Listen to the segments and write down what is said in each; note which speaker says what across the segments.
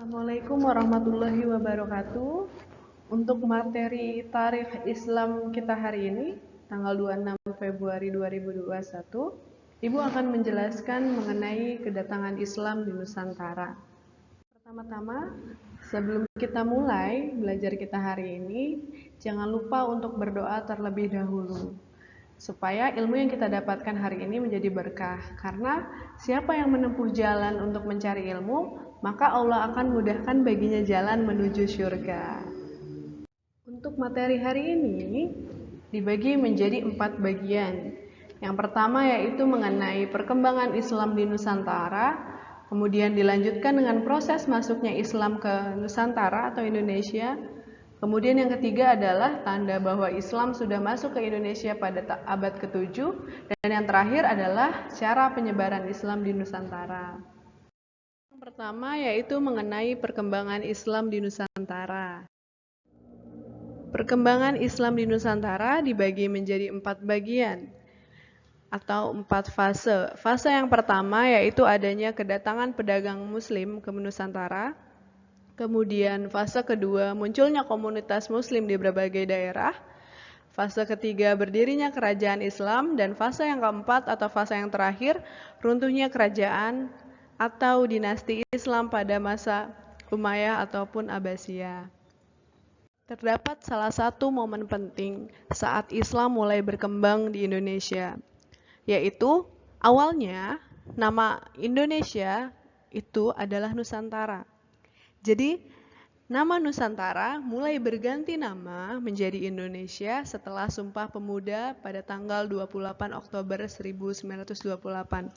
Speaker 1: Assalamualaikum warahmatullahi wabarakatuh. Untuk materi Tarikh Islam kita hari ini, tanggal 26 Februari 2021, Ibu akan menjelaskan mengenai kedatangan Islam di Nusantara. Pertama-tama, sebelum kita mulai belajar kita hari ini, jangan lupa untuk berdoa terlebih dahulu, supaya ilmu yang kita dapatkan hari ini menjadi berkah. Karena siapa yang menempuh jalan untuk mencari ilmu, maka Allah akan mudahkan baginya jalan menuju syurga. Untuk materi hari ini dibagi menjadi 4 bagian. Yang pertama yaitu mengenai perkembangan Islam di Nusantara, kemudian dilanjutkan dengan proses masuknya Islam ke Nusantara atau Indonesia. Kemudian yang ketiga adalah tanda bahwa Islam sudah masuk ke Indonesia pada abad ke-7, dan yang terakhir adalah cara penyebaran Islam di Nusantara. Yang pertama yaitu mengenai perkembangan Islam di Nusantara. Perkembangan Islam di Nusantara dibagi menjadi 4 bagian atau 4 fase. Fase yang pertama yaitu adanya kedatangan pedagang Muslim ke Nusantara. Kemudian fase kedua munculnya komunitas Muslim di berbagai daerah. Fase ketiga berdirinya kerajaan Islam, dan fase yang keempat atau fase yang terakhir runtuhnya kerajaan atau dinasti Islam pada masa Umayyah ataupun Abbasiyah. Terdapat salah satu momen penting saat Islam mulai berkembang di Indonesia, yaitu awalnya nama Indonesia itu adalah Nusantara. Jadi nama Nusantara mulai berganti nama menjadi Indonesia setelah Sumpah Pemuda pada tanggal 28 Oktober 1928.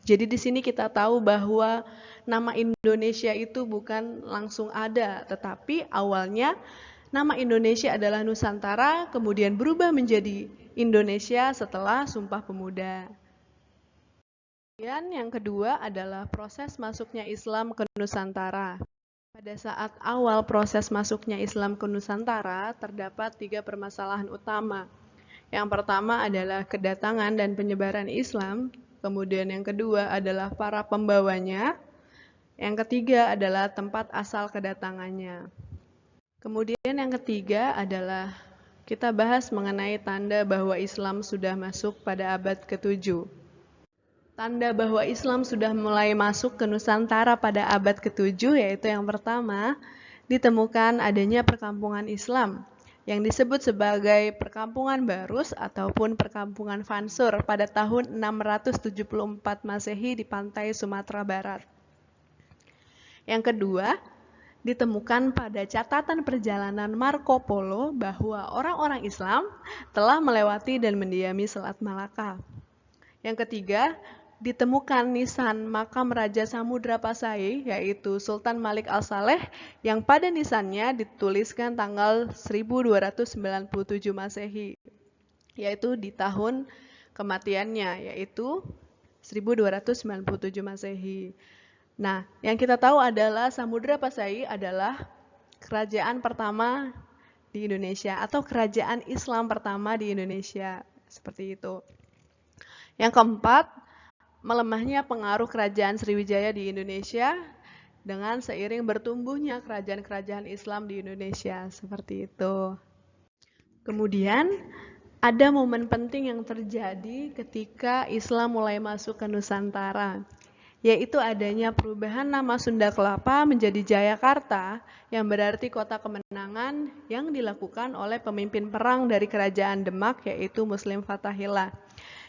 Speaker 1: Jadi di sini kita tahu bahwa nama Indonesia itu bukan langsung ada, tetapi awalnya nama Indonesia adalah Nusantara, kemudian berubah menjadi Indonesia setelah Sumpah Pemuda. Kemudian yang kedua adalah proses masuknya Islam ke Nusantara. Pada saat awal proses masuknya Islam ke Nusantara, terdapat 3 permasalahan utama. Yang pertama adalah kedatangan dan penyebaran Islam. Kemudian yang kedua adalah para pembawanya. Yang ketiga adalah tempat asal kedatangannya. Kemudian yang ketiga adalah kita bahas mengenai tanda bahwa Islam sudah masuk pada abad ke-7. Tanda bahwa Islam sudah mulai masuk ke Nusantara pada abad ke-7 yaitu yang pertama, ditemukan adanya perkampungan Islam yang disebut sebagai Perkampungan Barus ataupun Perkampungan Fansur pada tahun 674 Masehi di pantai Sumatera Barat. Yang kedua, ditemukan pada catatan perjalanan Marco Polo bahwa orang-orang Islam telah melewati dan mendiami Selat Malaka. Yang ketiga, ditemukan nisan makam Raja Samudra Pasai, yaitu Sultan Malik Al-Saleh, yang pada nisannya dituliskan tanggal 1297 Masehi, yaitu di tahun kematiannya, yaitu 1297 Masehi. Nah, yang kita tahu adalah Samudra Pasai adalah kerajaan pertama di Indonesia atau kerajaan Islam pertama di Indonesia, seperti itu. Yang keempat, melemahnya pengaruh kerajaan Sriwijaya di Indonesia dengan seiring bertumbuhnya kerajaan-kerajaan Islam di Indonesia, seperti itu. Kemudian ada momen penting yang terjadi ketika Islam mulai masuk ke Nusantara, yaitu adanya perubahan nama Sunda Kelapa menjadi Jayakarta, yang berarti kota kemenangan, yang dilakukan oleh pemimpin perang dari kerajaan Demak, yaitu Muslim Fathahillah.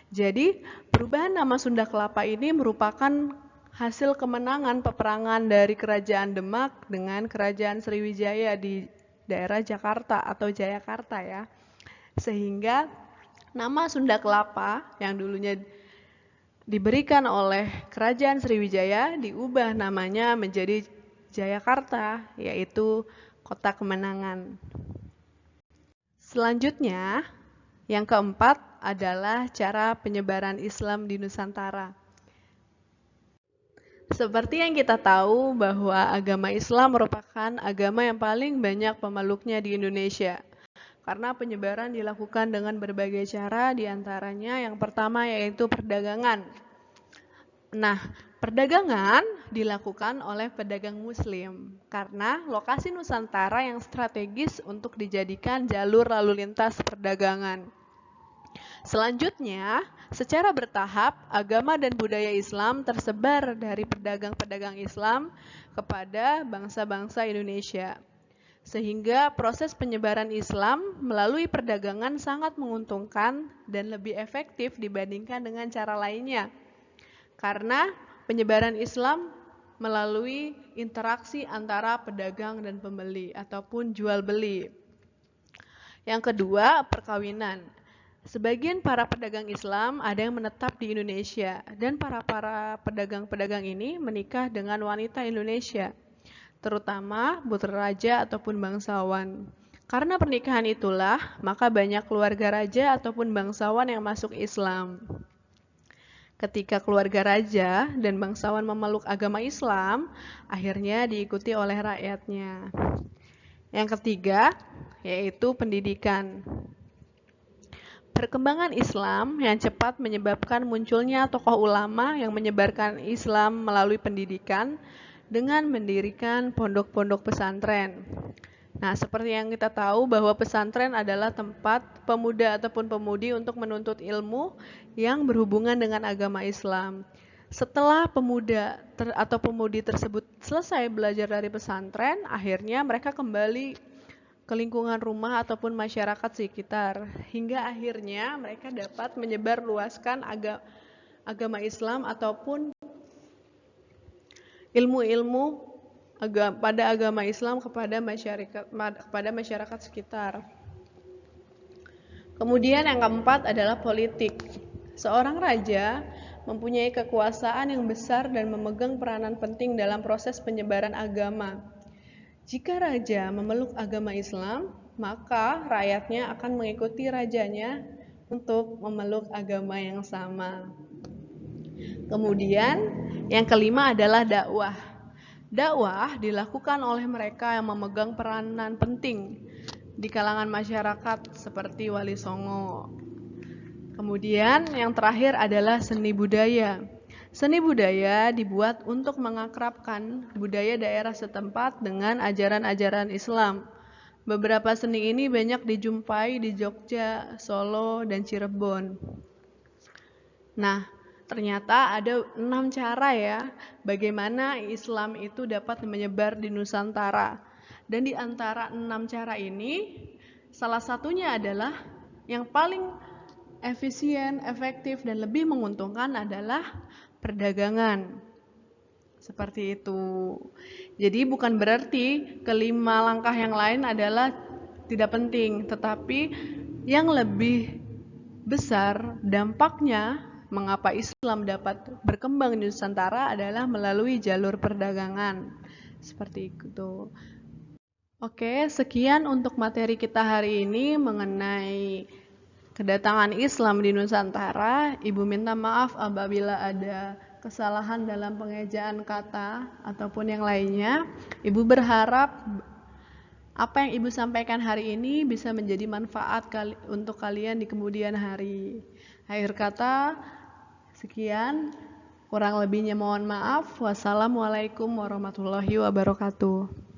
Speaker 1: Jadi, perubahan nama Sunda Kelapa ini merupakan hasil kemenangan peperangan dari kerajaan Demak dengan kerajaan Sriwijaya di daerah Jakarta atau Jayakarta ya. Sehingga nama Sunda Kelapa yang dulunya diberikan oleh kerajaan Sriwijaya diubah namanya menjadi Jayakarta, yaitu kota kemenangan. Selanjutnya, yang keempat adalah cara penyebaran Islam di Nusantara. Seperti yang kita tahu bahwa agama Islam merupakan agama yang paling banyak pemeluknya di Indonesia. Karena penyebaran dilakukan dengan berbagai cara, diantaranya yang pertama yaitu perdagangan. Nah, perdagangan dilakukan oleh pedagang Muslim karena lokasi Nusantara yang strategis untuk dijadikan jalur lalu lintas perdagangan. Selanjutnya, secara bertahap, agama dan budaya Islam tersebar dari pedagang-pedagang Islam kepada bangsa-bangsa Indonesia. Sehingga proses penyebaran Islam melalui perdagangan sangat menguntungkan dan lebih efektif dibandingkan dengan cara lainnya. Karena penyebaran Islam melalui interaksi antara pedagang dan pembeli ataupun jual beli. Yang kedua, perkawinan. Sebagian para pedagang Islam ada yang menetap di Indonesia dan para pedagang-pedagang ini menikah dengan wanita Indonesia, terutama putra raja ataupun bangsawan. Karena pernikahan itulah, maka banyak keluarga raja ataupun bangsawan yang masuk Islam. Ketika keluarga raja dan bangsawan memeluk agama Islam, akhirnya diikuti oleh rakyatnya. Yang ketiga, yaitu pendidikan. Perkembangan Islam yang cepat menyebabkan munculnya tokoh ulama yang menyebarkan Islam melalui pendidikan dengan mendirikan pondok-pondok pesantren. Nah, seperti yang kita tahu bahwa pesantren adalah tempat pemuda ataupun pemudi untuk menuntut ilmu yang berhubungan dengan agama Islam. Setelah pemuda atau pemudi tersebut selesai belajar dari pesantren, akhirnya mereka kembali ke lingkungan rumah ataupun masyarakat sekitar, hingga akhirnya mereka dapat menyebarluaskan agama Islam ataupun ilmu-ilmu pada agama Islam kepada masyarakat sekitar. Kemudian yang keempat adalah politik. Seorang raja mempunyai kekuasaan yang besar dan memegang peranan penting dalam proses penyebaran agama. Jika raja memeluk agama Islam, maka rakyatnya akan mengikuti rajanya untuk memeluk agama yang sama. Kemudian, yang kelima adalah dakwah. Dakwah dilakukan oleh mereka yang memegang peranan penting di kalangan masyarakat seperti Wali Songo. Kemudian, yang terakhir adalah seni budaya. Seni budaya dibuat untuk mengakrabkan budaya daerah setempat dengan ajaran-ajaran Islam. Beberapa seni ini banyak dijumpai di Jogja, Solo, dan Cirebon. Nah, ternyata ada 6 cara ya bagaimana Islam itu dapat menyebar di Nusantara. Dan di antara 6 cara ini, salah satunya adalah yang paling efisien, efektif, dan lebih menguntungkan adalah perdagangan. Seperti itu. Jadi bukan berarti kelima langkah yang lain adalah tidak penting, tetapi yang lebih besar dampaknya mengapa Islam dapat berkembang di Nusantara adalah melalui jalur perdagangan. Seperti itu. Oke, sekian untuk materi kita hari ini mengenai kedatangan Islam di Nusantara. Ibu minta maaf apabila ada kesalahan dalam pengejaan kata ataupun yang lainnya. Ibu berharap apa yang Ibu sampaikan hari ini bisa menjadi manfaat untuk kalian di kemudian hari. Akhir kata, sekian. Kurang lebihnya mohon maaf. Wassalamualaikum warahmatullahi wabarakatuh.